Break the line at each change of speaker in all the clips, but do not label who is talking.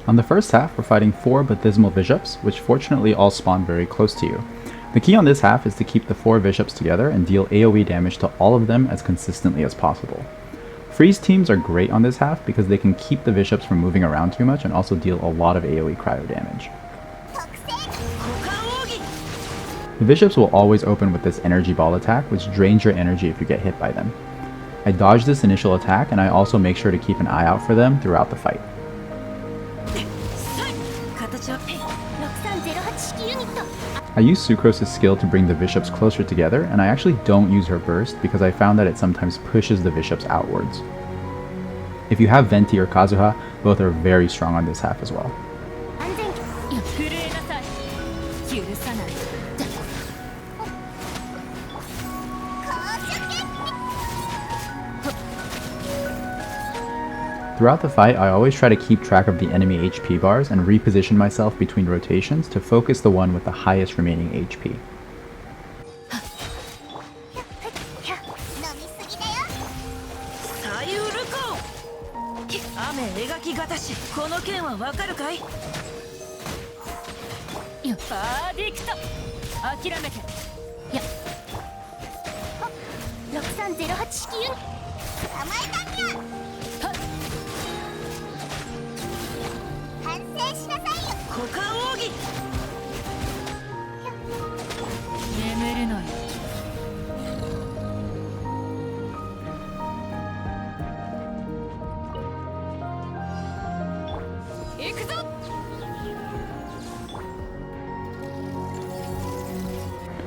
On the first half, we're fighting 4 Bathysimal Bishops, which fortunately all spawn very close to you. The key on this half is to keep the 4 Bishops together and deal AoE damage to all of them as consistently as possible. Freeze teams are great on this half because they can keep the Bishops from moving around too much and also deal a lot of AoE cryo damage. The Bishops will always open with this energy ball attack, which drains your energy if you get hit by them. I dodge this initial attack, and I also make sure to keep an eye out for them throughout the fight. I use Sucrose's skill to bring the Bishops closer together, and I actually don't use her burst because I found that it sometimes pushes the Bishops outwards. If you have Venti or Kazuha, both are very strong on this half as well. Throughout the fight, I always try to keep track of the enemy HP bars and reposition myself between rotations to focus the one with the highest remaining HP.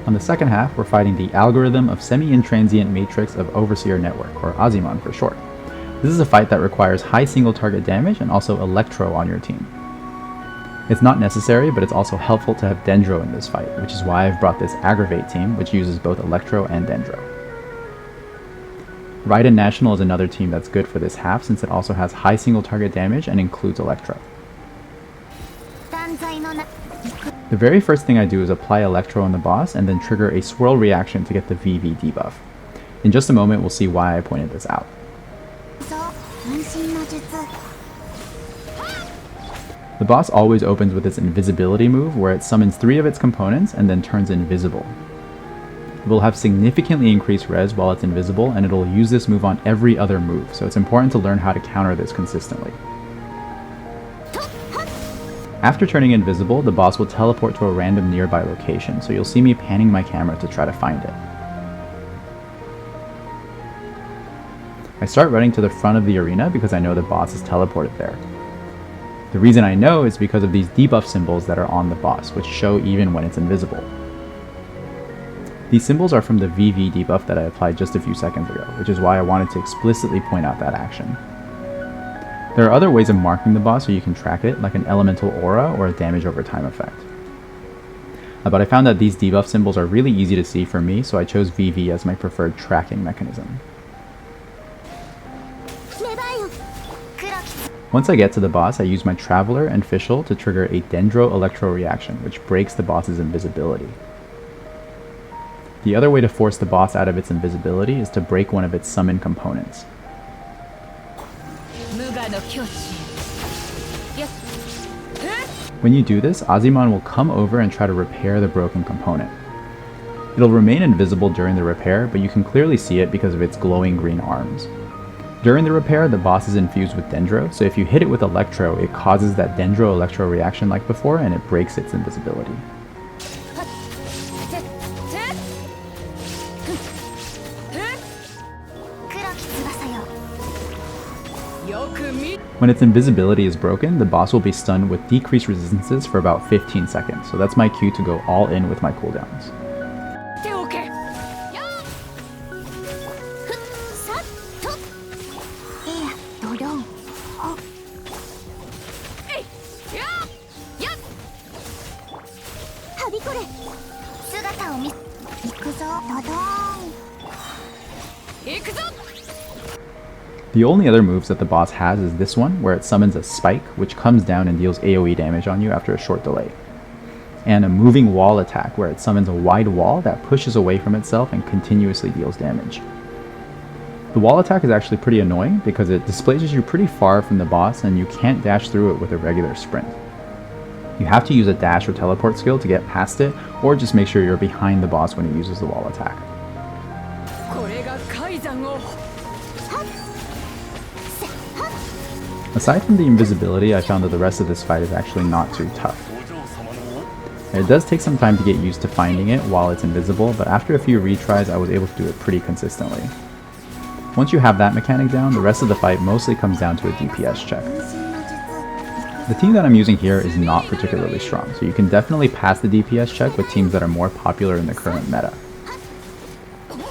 On the second half, we're fighting the Algorithm of Semi-Intransient Matrix of Overseer Network, or Azimon for short. This is a fight that requires high single target damage and also Electro on your team. It's not necessary, but it's also helpful to have Dendro in this fight, which is why I've brought this Aggravate team, which uses both Electro and Dendro. Raiden National is another team that's good for this half since it also has high single target damage and includes Electro. The very first thing I do is apply Electro on the boss and then trigger a swirl reaction to get the VV debuff. In just a moment, we'll see why I pointed this out. The boss always opens with its invisibility move where it summons 3 of its components and then turns invisible. It will have significantly increased res while it's invisible, and it'll use this move on every other move, so it's important to learn how to counter this consistently. After turning invisible, the boss will teleport to a random nearby location, so you'll see me panning my camera to try to find it. I start running to the front of the arena because I know the boss is teleported there. The reason I know is because of these debuff symbols that are on the boss, which show even when it's invisible. These symbols are from the VV debuff that I applied just a few seconds ago, which is why I wanted to explicitly point out that action. There are other ways of marking the boss so you can track it, like an elemental aura or a damage over time effect. But I found that these debuff symbols are really easy to see for me, so I chose VV as my preferred tracking mechanism. Once I get to the boss, I use my Traveler and Fischl to trigger a Dendro Electro reaction, which breaks the boss's invisibility. The other way to force the boss out of its invisibility is to break one of its summon components. When you do this, Azimon will come over and try to repair the broken component. It'll remain invisible during the repair, but you can clearly see it because of its glowing green arms. During the repair, the boss is infused with Dendro, so if you hit it with Electro, it causes that Dendro Electro reaction like before, and it breaks its invisibility. When its invisibility is broken, the boss will be stunned with decreased resistances for about 15 seconds, so that's my cue to go all in with my cooldowns. The only other moves that the boss has is this one, where it summons a spike, which comes down and deals AoE damage on you after a short delay. And a moving wall attack, where it summons a wide wall that pushes away from itself and continuously deals damage. The wall attack is actually pretty annoying because it displaces you pretty far from the boss and you can't dash through it with a regular sprint. You have to use a dash or teleport skill to get past it, or just make sure you're behind the boss when he uses the wall attack. Aside from the invisibility, I found that the rest of this fight is actually not too tough. It does take some time to get used to finding it while it's invisible, but after a few retries I was able to do it pretty consistently. Once you have that mechanic down, the rest of the fight mostly comes down to a DPS check. The team that I'm using here is not particularly strong, so you can definitely pass the DPS check with teams that are more popular in the current meta.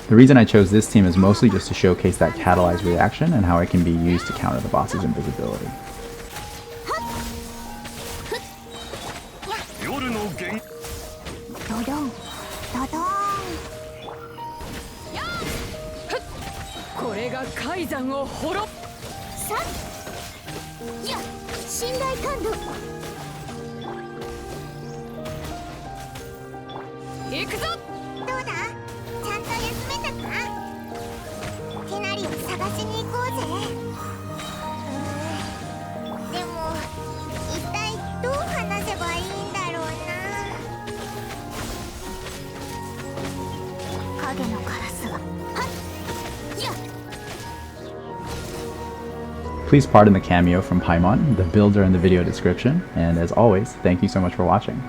The reason I chose this team is mostly just to showcase that catalyzed reaction and how it can be used to counter the boss's invisibility. Please pardon the cameo from Paimon, the builder in the video description, and as always, thank you so much for watching.